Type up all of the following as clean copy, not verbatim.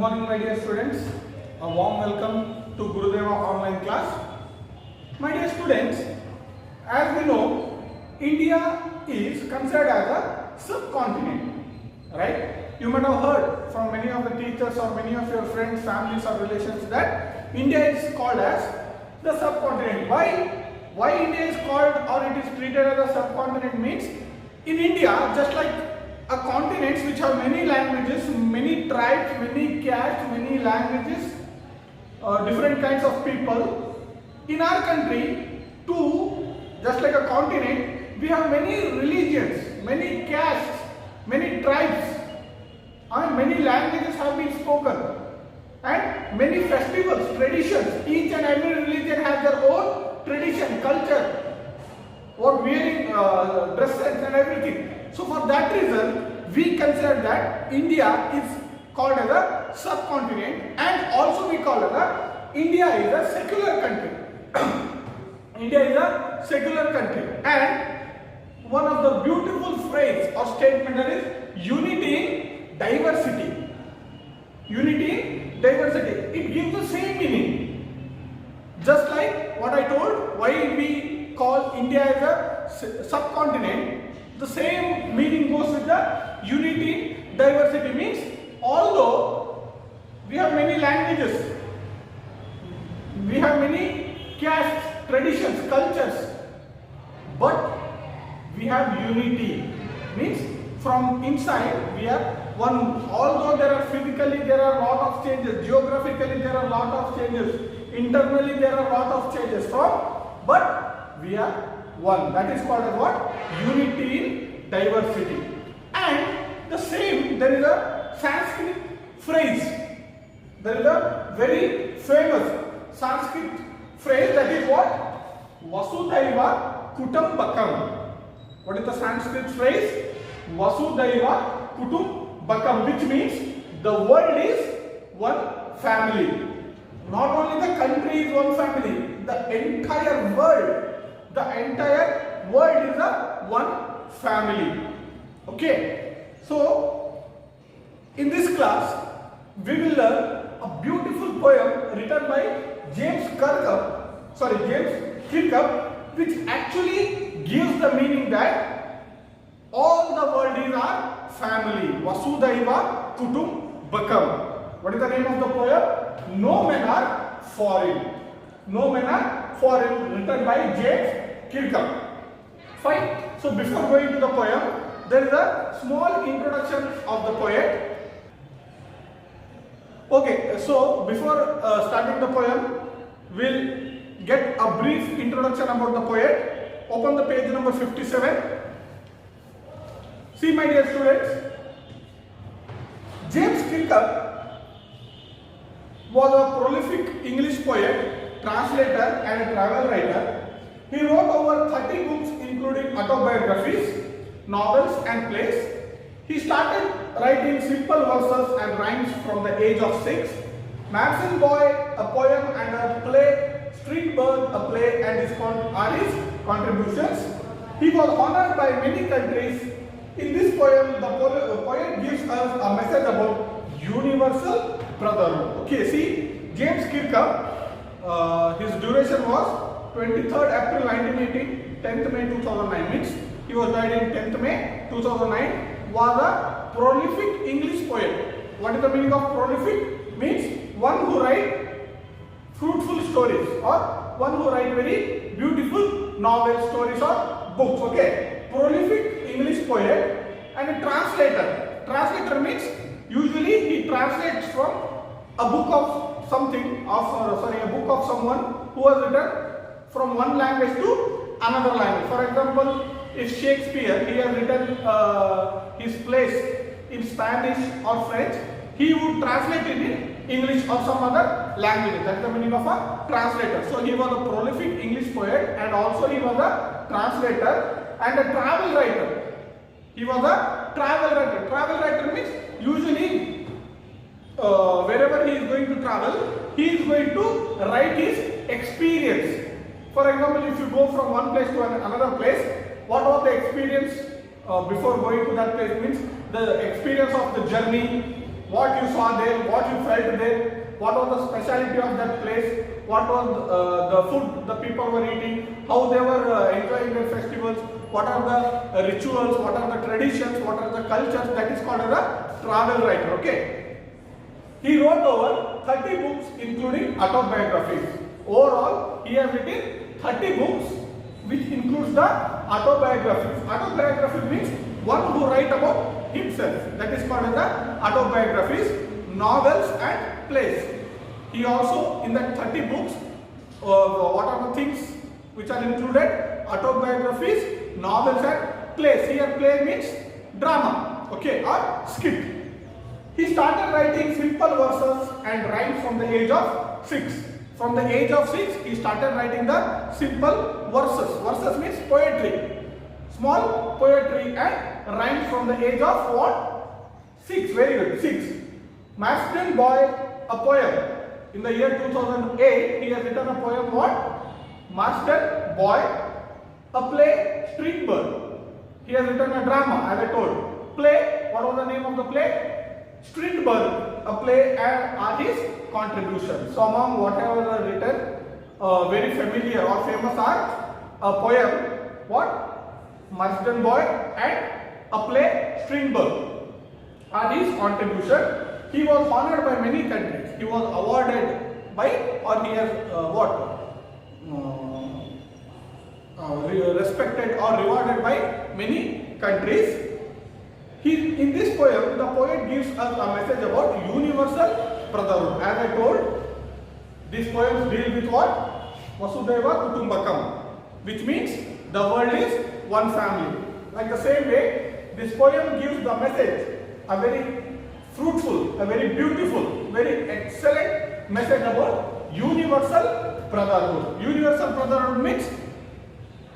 morning, my dear students. A warm welcome to Gurudeva online class. My dear students, as we know, India is considered as a subcontinent, right? You might have heard from many of the teachers or many of your friends, families or relations that India is called as the subcontinent. Why India is called or it is treated as a subcontinent means in India, just like a continent which have many languages, many tribes, many castes, many languages, different kinds of people. In our country too, just like a continent, we have many religions, many castes, many tribes, and many languages have been spoken, and many festivals, traditions. Each and every religion has their own tradition, culture, or wearing dresses and everything. So for that reason, we consider that India is called as a subcontinent, and also we call it India is a secular country. India is a secular country, and one of the beautiful phrase or statement is unity in diversity. Unity in diversity. It gives the same meaning. Just like what I told, why we call India as a subcontinent, the same meaning goes with the unity in diversity. Means although we have many languages, we have many castes, traditions, cultures, but we have unity. Means from inside we are one. Although there are a lot of changes, geographically there are a lot of changes, internally there are a lot of changes but we are one. That is called as what? Unity in diversity. And the same, there is a Sanskrit phrase. There is a very famous Sanskrit phrase, that is what? Vasudhaiva Kutumbakam. What is the Sanskrit phrase? Vasudhaiva Kutumbakam, which means the world is one family. Not only the country is one family, the entire world is a one family. Okay. So in this class we will learn a beautiful poem written by James Kirkup, which actually gives the meaning that all the world is our family. Vasudhaiva Kutumbakam. What is the name of the poem? No Men Are Foreign. No Men Are Foreign, written by James Kirkup. Fine. So before going to the poem, there is a small introduction of the poet. Okay, so before starting the poem, we'll get a brief introduction about the poet. Open the page number 57. See, my dear students, James Kirkup was a prolific English poet, translator and a travel writer. He wrote over 30 books including autobiographies, novels and plays. He started writing simple verses and rhymes from the age of 6. Maxim Boy, a poem and a play, Street Bird, a play, and are his contributions. He was honored by many countries. In this poem, the poet gives us a message about universal brotherhood. Okay, see, James Kirkup, his duration was 23rd April 1918, 10th May 2009. Means he was died in 10th May 2009. Was a prolific English poet. What is the meaning of prolific? Means one who write fruitful stories, or one who write very beautiful novels, stories or books. Okay, prolific English poet and a translator. Translator means usually he translates from a book of something, a book of someone who has written from one language to another language. For example, if Shakespeare, he has written his plays in Spanish or French, he would translate it in English or some other language. That is the meaning of a translator. So he was a prolific English poet, and also he was a translator and a travel writer. He was a travel writer. Travel writer means usually wherever he is going to travel, he is going to write his experience. For example, if you go from one place to another place, what was the experience before going to that place? Means the experience of the journey, what you saw there, what you felt there, what was the speciality of that place, what was the food the people were eating, how they were enjoying their festivals, what are the rituals, what are the traditions, what are the cultures. That is called as a travel writer. Okay. He wrote over 30 books including autobiographies. Overall, he has written 30 books which includes the autobiographies. Autobiography means one who write about himself. That is called as the autobiographies, novels and plays. He also, in that 30 books, what are the things which are included? Autobiographies, novels and plays. Here play means drama, okay, or skit. He started writing simple verses and rhymes from the age of 6. From the age of 6, he started writing the simple verses. Verses means poetry. Small poetry and rhymes from the age of what? 6. Very good. 6. Marston Boy, a poem. In the year 2008, he has written a poem what? Marston Boy, a play, Street Bird. He has written a drama, as I told. Play, what was the name of the play? Street Bird, a play, and are his contributions. So among whatever are written, very familiar or famous are a poem, what? Marston Boy, and a play, Street Bird are his contribution. He was honored by many countries. He was awarded by, or he has respected or rewarded by many countries. In this poem, the poet gives us a message about universal brotherhood. As I told, these poems deal with what? Vasudhaiva Kutumbakam, which means the world is one family. Like the same way, this poem gives the message, a very fruitful, a very beautiful, very excellent message about universal brotherhood. Universal brotherhood means,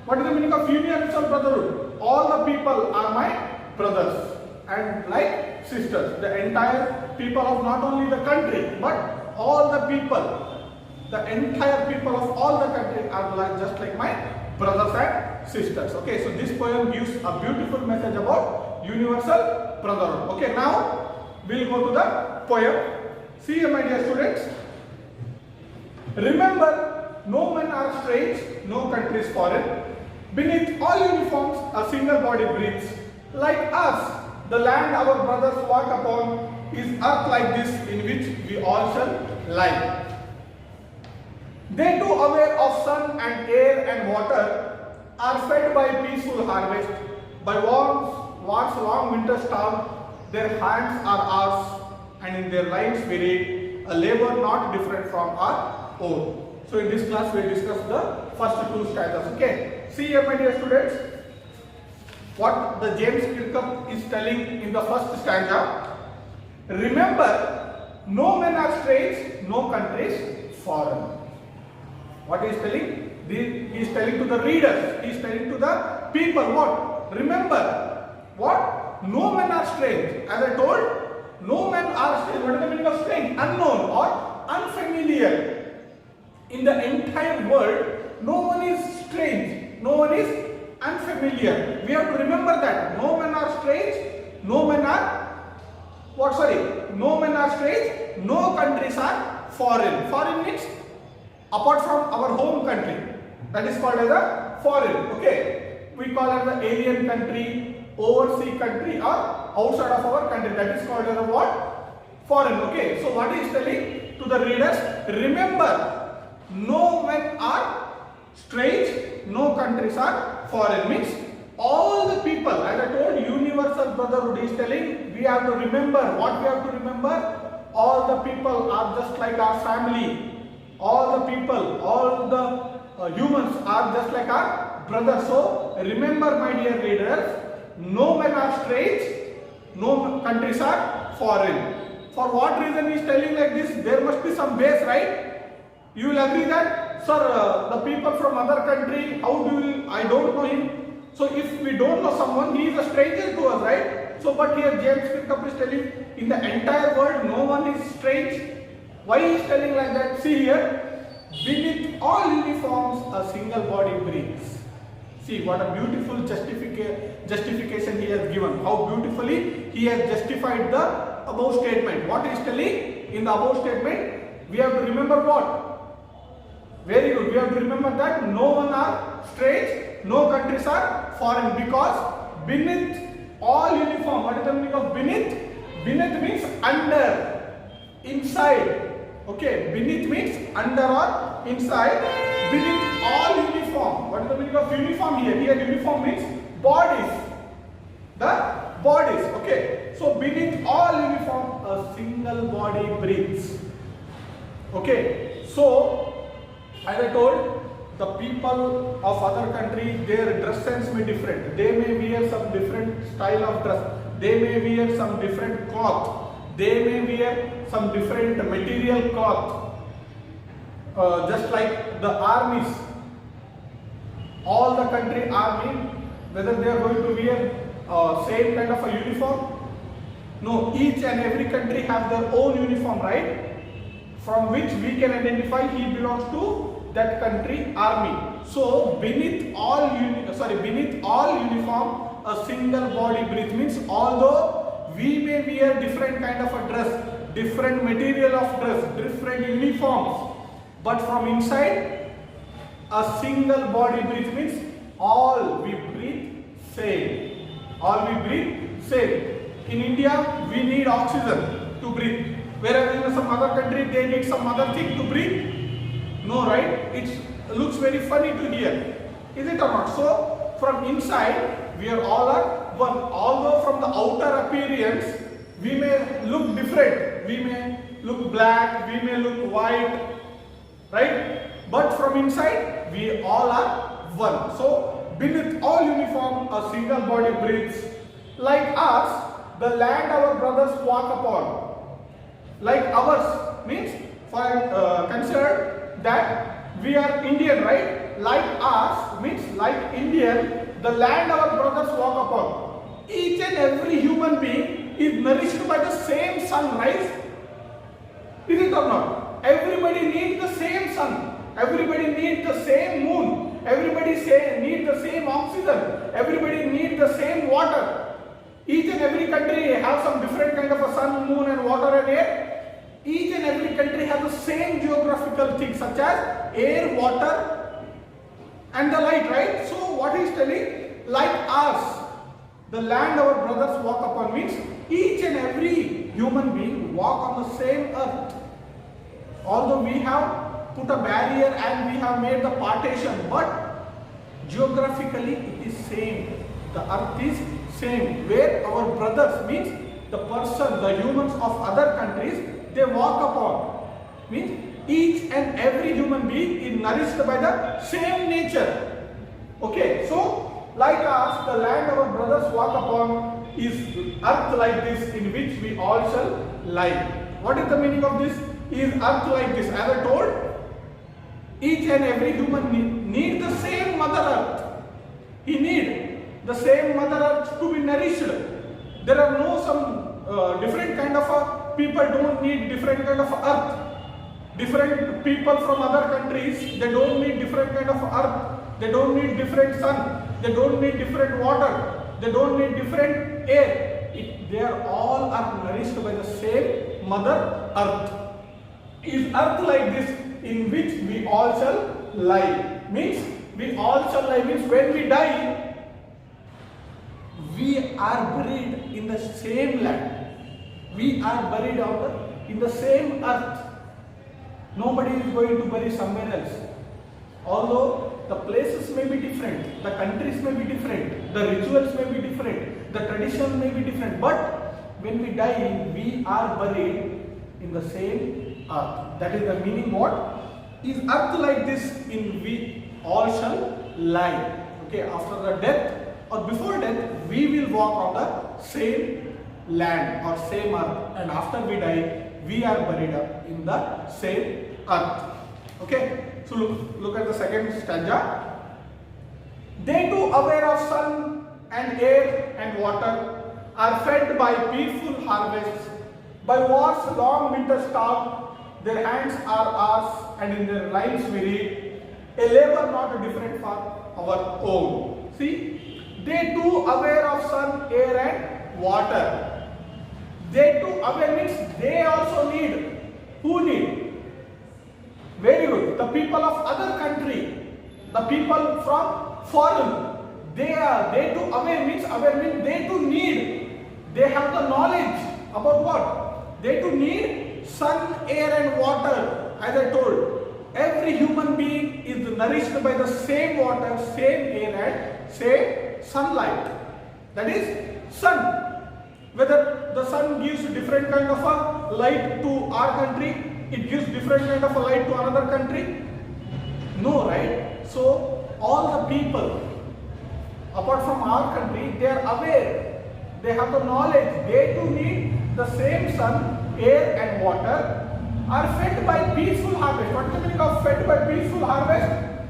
what is the meaning of universal brotherhood? All the people are my brothers and like sisters. The entire people of not only the country but all the people, the entire people of all the country are like, just like my brothers and sisters. Okay, so this poem gives a beautiful message about universal brotherhood. Okay, now we'll go to the poem. See here, my dear students. Remember, no men are strange, no country is foreign. Beneath all uniforms, a single body breathes. Like us, the land our brothers walk upon is earth like this in which we all shall lie. They too aware of sun and air and water are fed by peaceful harvest. By war's long winter storm, their hands are ours, and in their lives we read a labor not different from our own. So in this class we discuss the first two stanzas. Okay. See here, my dear students, what the James Kirkup is telling in the first stanza. Remember, no men are strange, no country is foreign. What he is telling? He is telling to the readers, he is telling to the people what? Remember, what? No men are strange. As I told, no men are strange. What is the meaning of strange? Unknown or unfamiliar. In the entire world, no one is strange, no one is unfamiliar. We have to remember that. No men are strange, no men are what? Sorry, no men are strange, no countries are foreign. Foreign means apart from our home country. That is called as a foreign. Okay, we call it the alien country, overseas country, or outside of our country. That is called as a what? Foreign. Okay, so what he is telling to the readers? Remember, no men are strange, no countries are foreign. Means all the people, as I told, universal brotherhood is telling, we have to remember. What we have to remember? All the people are just like our family. All the people, all the humans are just like our brothers. So remember, my dear readers, no men are strange, no countries are foreign. For what reason he is telling like this? There must be some base, right? You will agree that, sir, the people from other country, how do you, I don't know him. So if we don't know someone, he is a stranger to us, right? So but here James Kirkup is telling, in the entire world, no one is strange. Why he is telling like that? See here, beneath all uniforms, a single body breathes. See what a beautiful justification he has given. How beautifully he has justified the above statement. What is telling in the above statement? We have to remember what? Very good. We have to remember that no one are strange, no countries are foreign, because beneath all uniform. What is the meaning of beneath? Beneath means under, inside. Okay, beneath means under or inside. Beneath all uniform. What is the meaning of uniform here? Here uniform means bodies. The bodies. Okay. So beneath all uniform, a single body breathes. Okay. So as I told, the people of other country, their dress sense may be different. They may wear some different style of dress. They may wear some different cloth. They may wear some different material cloth. Just like the armies, all the country army, whether they are going to wear same kind of a uniform? No, each and every country have their own uniform, right? From which we can identify he belongs to that country army. So beneath all uniform, a single body breathes. Means although we may wear different kind of a dress, different material of dress, different uniforms, but from inside a single body breathes. Means all we breathe same. All we breathe same. In India we need oxygen to breathe, whereas in some other country they need some other thing to breathe. No, right? It looks very funny to hear. Is it or not? So from inside we are all one. Although from the outer appearance we may look different, we may look black, we may look white, right? But from inside we all are one. So beneath all uniform, a single body breathes. Like us, the land our brothers walk upon. Like ours means, for consider that we are Indian, right? Like us means like Indian, the land our brothers walk upon. Each and every human being is nourished by the same sunrise. Is it or not? Everybody needs the same sun. Everybody needs the same moon. Everybody needs the same oxygen. Everybody needs the same water. Each and every country has some different kind of a sun, moon and water and air. Each and every country has the same geographical things such as air, water and the light, right? So what he is telling, like us, the land our brothers walk upon means each and every human being walk on the same earth. Although we have put a barrier and we have made the partition, but geographically it is same. The earth is same. Where our brothers means the person, the humans of other countries, they walk upon. Means each and every human being is nourished by the same nature. Okay, so like us, the land our brothers walk upon is earth like this, in which we all shall lie. What is the meaning of this? Is earth like this? As I told, each and every human need the same mother earth. He need the same mother earth to be nourished. There are no some different kind of people don't need different kind of earth. Different people from other countries, they don't need different kind of earth. They don't need different sun. They don't need different water. They don't need different air. They are all are nourished by the same mother earth. Is earth like this, in which we all shall lie? Means we all shall lie means when we die, we are buried in the same land. We are buried in the same earth. Nobody is going to bury somewhere else. Although the places may be different, the countries may be different, the rituals may be different, the traditions may be different, but when we die, we are buried in the same earth. That is the meaning. What is earth like this, in we all shall lie. Okay, after the death or before death, we will walk on the same land or same earth, and after we die, we are buried up in the same earth. Okay. So look at the second stanza. They too, aware of sun and air and water, are fed by peaceful harvests. By war's long winter storm, their hands are ours, and in their lives we read, a labor not different for our own. See, they too aware of sun, air and water. They too aware means they also need. Who need? Very good. The people of other country, the people from foreign, they too aware means they too need. They have the knowledge about what? They too need sun, air and water. As I told, every human being is nourished by the same water, same air and same sunlight. That is sun. Whether the sun gives different kind of a light to our country, it gives different kind of a light to another country? No, right? So all the people apart from our country, they are aware, they have the knowledge, they too need the same sun, air and water, are fed by peaceful harvest. What is the meaning of fed by peaceful harvest?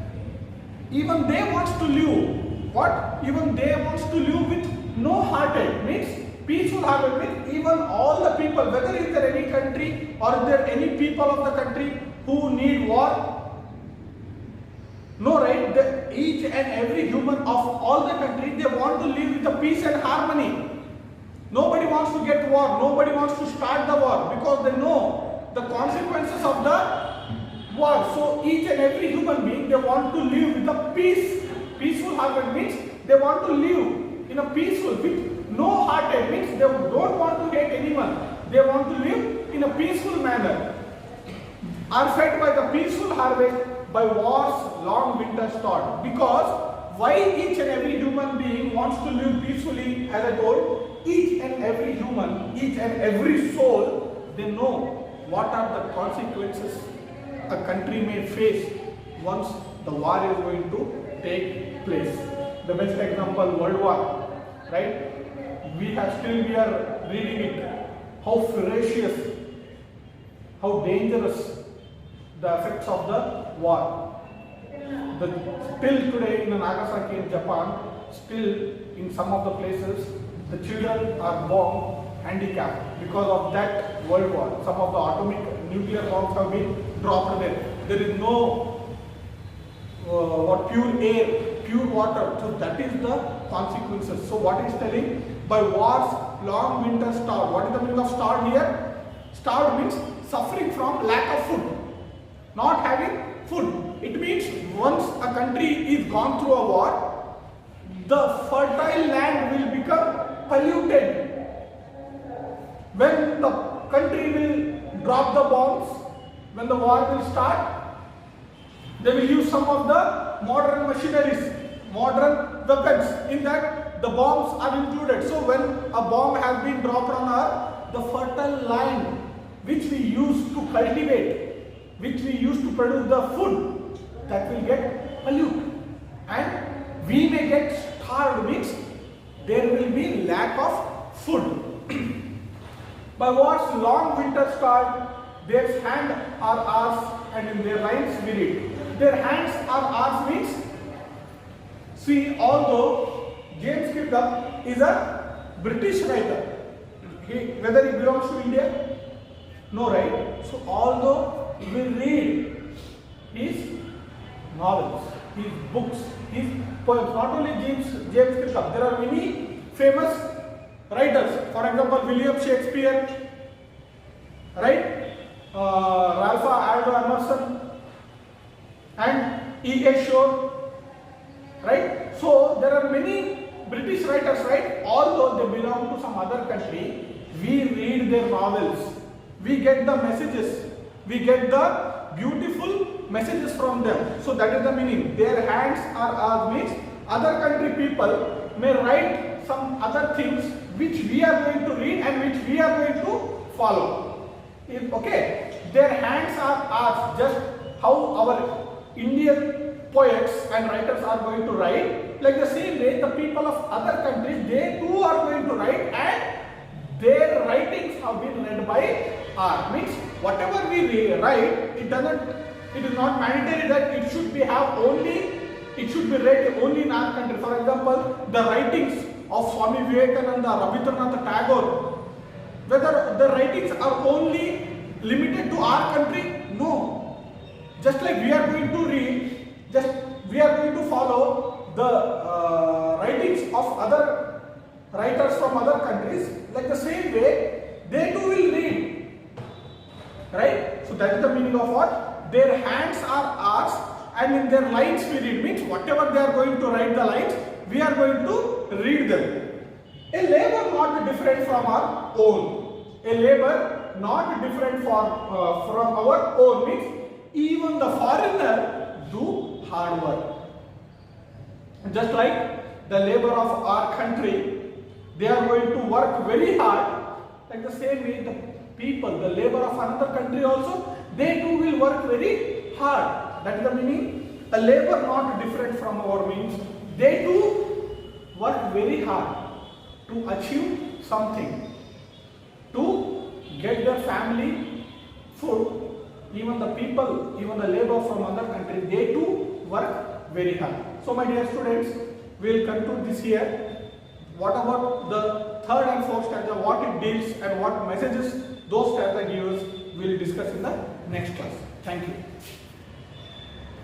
Even they wants to live. What? Even they wants to live with no heartache. Means peaceful harvest means even all the people, whether is there any country or is there any people of the country who need war? No, right? Each and every human of all the countries, they want to live with a peace and harmony. Nobody wants to get war. Nobody wants to start the war because they know the consequences of the war. So each and every human being, they want to live with a peace. Peaceful harmony means they want to live in a peaceful, with no heartache. Means they don't want to hate anyone. They want to live in a peaceful manner. Are fed by the peaceful harvest, by war's long winter start. Because why each and every human being wants to live peacefully, as I told, each and every human, each and every soul, they know what are the consequences a country may face once the war is going to take place. The best example, World War, right? We are reading it, how ferocious, how dangerous the effects of the war. Still today in Nagasaki in Japan, still in some of the places, the children are born handicapped because of that World War. Some of the atomic nuclear bombs have been dropped there. There is no pure air, pure water. So that is the consequences. So what is telling? By war's long winter starved. What is the meaning of starved here? Starved means suffering from lack of food. Not having food. It means once a country is gone through a war, the fertile land will become polluted. When the country will drop the bombs, when the war will start, they will use some of the modern machineries, modern weapons. In that, the bombs are included. So when a bomb has been dropped on Earth, the fertile land which we use to cultivate, which we use to produce the food, that will get polluted. And we may get starved, means there will be lack of food. By war's long winter start, their hands are ours, and in their lines we read. Their hands are ours means, see, although James Kirkup is a British writer, whether he belongs to India? No, right? So although we read his novels, his books, his poems, not only James Kirkup, there are many famous writers. For example, William Shakespeare, right? Ralph Waldo Emerson and E.A. Shore, right? So there are many British writers, right? Although they belong to some other country, we read their novels, we get the messages, we get the beautiful messages from them. So that is the meaning. Their hands are ours means other country people may write some other things which we are going to read and which we are going to follow. Okay, their hands are ours, just how our Indian poets and writers are going to write. Like the same way, the people of other countries, they too are going to write, and their writings have been read by us. Means whatever we write, it is not mandatory that it should be read only in our country. For example, the writings of Swami Vivekananda, Rabindranath Tagore, whether the writings are only limited to our country? No. Just like we are going to read, we are going to follow the writings of other writers from other countries. Like the same way, they too will read. Right? So that is the meaning of what? Their hands are ours and in their lines we read. Means whatever they are going to write the lines, we are going to read them. A labor not different from our own. A labor not different from our own means even the foreigner do hard work. Just like the labor of our country, they are going to work very hard. Like the same way the people, the labor of another country also, they too will work very hard. That is the meaning. A labor not different from our means. They too work very hard to achieve something, to get their family food. Even the people, even the labor from other country, they too work very hard. So my dear students, we will conclude this here. What about the third and fourth stanza, what it deals and what messages those stanza gives, we will discuss in the next class. Thank you.